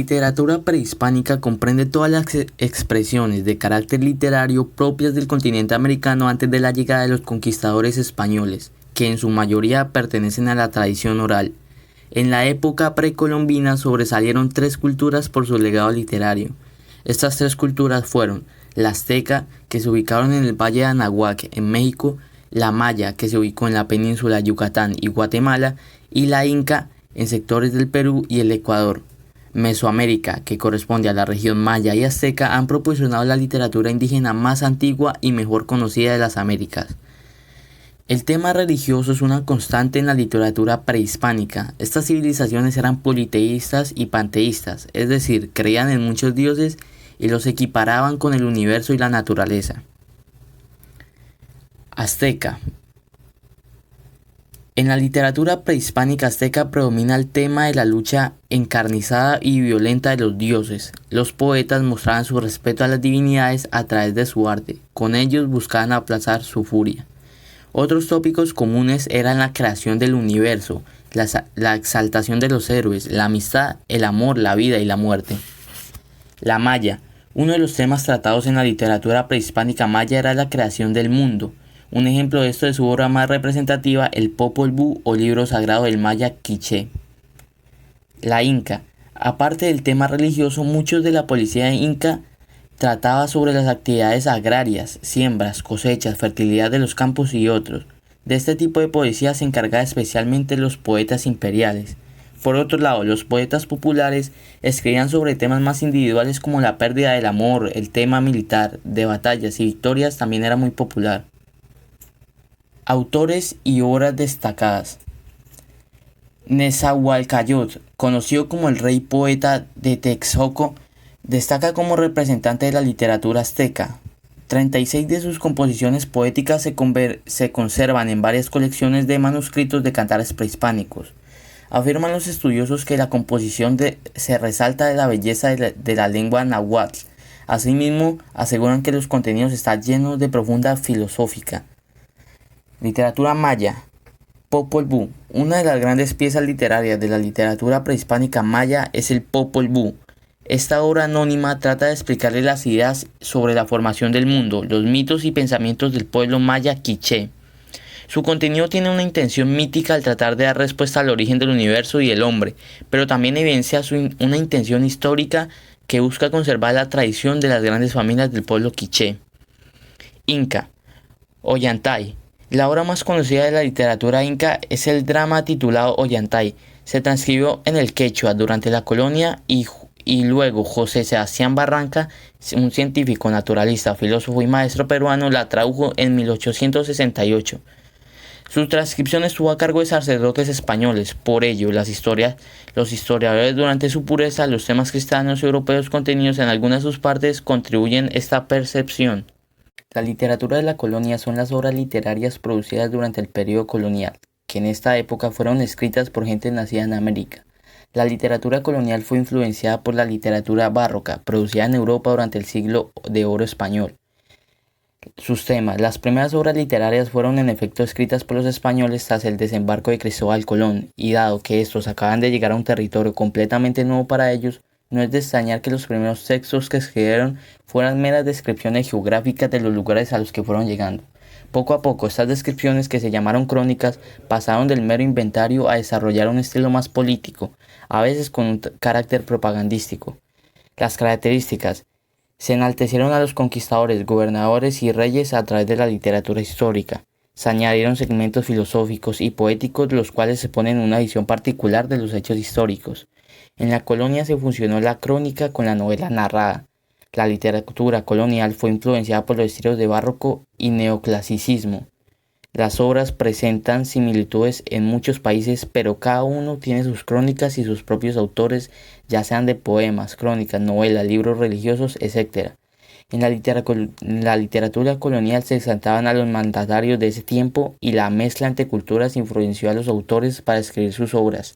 Literatura prehispánica comprende todas las expresiones de carácter literario propias del continente americano antes de la llegada de los conquistadores españoles, que en su mayoría pertenecen a la tradición oral. En la época precolombina sobresalieron tres culturas por su legado literario. Estas tres culturas fueron la azteca, que se ubicaron en el Valle de Anahuac, en México, la maya, que se ubicó en la península de Yucatán y Guatemala, y la inca, en sectores del Perú y el Ecuador. Mesoamérica, que corresponde a la región maya y azteca, han proporcionado la literatura indígena más antigua y mejor conocida de las Américas. El tema religioso es una constante en la literatura prehispánica. Estas civilizaciones eran politeístas y panteístas, es decir, creían en muchos dioses y los equiparaban con el universo y la naturaleza. Azteca. En la literatura prehispánica azteca predomina el tema de la lucha encarnizada y violenta de los dioses. Los poetas mostraban su respeto a las divinidades a través de su arte. Con ellos buscaban aplazar su furia. Otros tópicos comunes eran la creación del universo, la exaltación de los héroes, la amistad, el amor, la vida y la muerte. La maya. Uno de los temas tratados en la literatura prehispánica maya era la creación del mundo. Un ejemplo de esto es su obra más representativa, el Popol Vuh o libro sagrado del maya quiché. La inca. Aparte del tema religioso, muchos de la poesía inca trataba sobre las actividades agrarias, siembras, cosechas, fertilidad de los campos y otros. De este tipo de poesía se encargaba especialmente los poetas imperiales. Por otro lado, los poetas populares escribían sobre temas más individuales como la pérdida del amor, el tema militar, de batallas y victorias también era muy popular. Autores y obras destacadas. Nezahualcóyotl, conocido como el rey poeta de Texcoco, destaca como representante de la literatura azteca. 36 de sus composiciones poéticas se conservan en varias colecciones de manuscritos de cantares prehispánicos. Afirman los estudiosos que la composición se resalta de la belleza de la lengua náhuatl. Asimismo, aseguran que los contenidos están llenos de profunda filosófica. Literatura maya. Popol Vuh. Una de las grandes piezas literarias de la literatura prehispánica maya es el Popol Vuh. Esta obra anónima trata de explicarle las ideas sobre la formación del mundo, los mitos y pensamientos del pueblo maya quiché. Su contenido tiene una intención mítica al tratar de dar respuesta al origen del universo y el hombre, pero también evidencia una intención histórica que busca conservar la tradición de las grandes familias del pueblo quiché. Inca. Ollantay. La obra más conocida de la literatura inca es el drama titulado Ollantay. Se transcribió en el quechua durante la colonia y luego José Sebastián Barranca, un científico, naturalista, filósofo y maestro peruano, la tradujo en 1868. Su transcripción estuvo a cargo de sacerdotes españoles. Por ello, los historiadores durante su pureza, los temas cristianos y europeos contenidos en algunas de sus partes contribuyen a esta percepción. La literatura de la colonia son las obras literarias producidas durante el periodo colonial, que en esta época fueron escritas por gente nacida en América. La literatura colonial fue influenciada por la literatura barroca, producida en Europa durante el siglo de oro español. Sus temas. Las primeras obras literarias fueron en efecto escritas por los españoles tras el desembarco de Cristóbal Colón, y dado que estos acaban de llegar a un territorio completamente nuevo para ellos, no es de extrañar que los primeros textos que escribieron fueran meras descripciones geográficas de los lugares a los que fueron llegando. Poco a poco, estas descripciones, que se llamaron crónicas, pasaron del mero inventario a desarrollar un estilo más político, a veces con un carácter propagandístico. Las características. Se enaltecieron a los conquistadores, gobernadores y reyes a través de la literatura histórica. Se añadieron segmentos filosóficos y poéticos, los cuales se ponen una visión particular de los hechos históricos. En la colonia se fusionó la crónica con la novela narrada. La literatura colonial fue influenciada por los estilos de barroco y neoclasicismo. Las obras presentan similitudes en muchos países, pero cada uno tiene sus crónicas y sus propios autores, ya sean de poemas, crónicas, novelas, libros religiosos, etc. En la literatura colonial se exaltaban a los mandatarios de ese tiempo y la mezcla entre culturas influenció a los autores para escribir sus obras.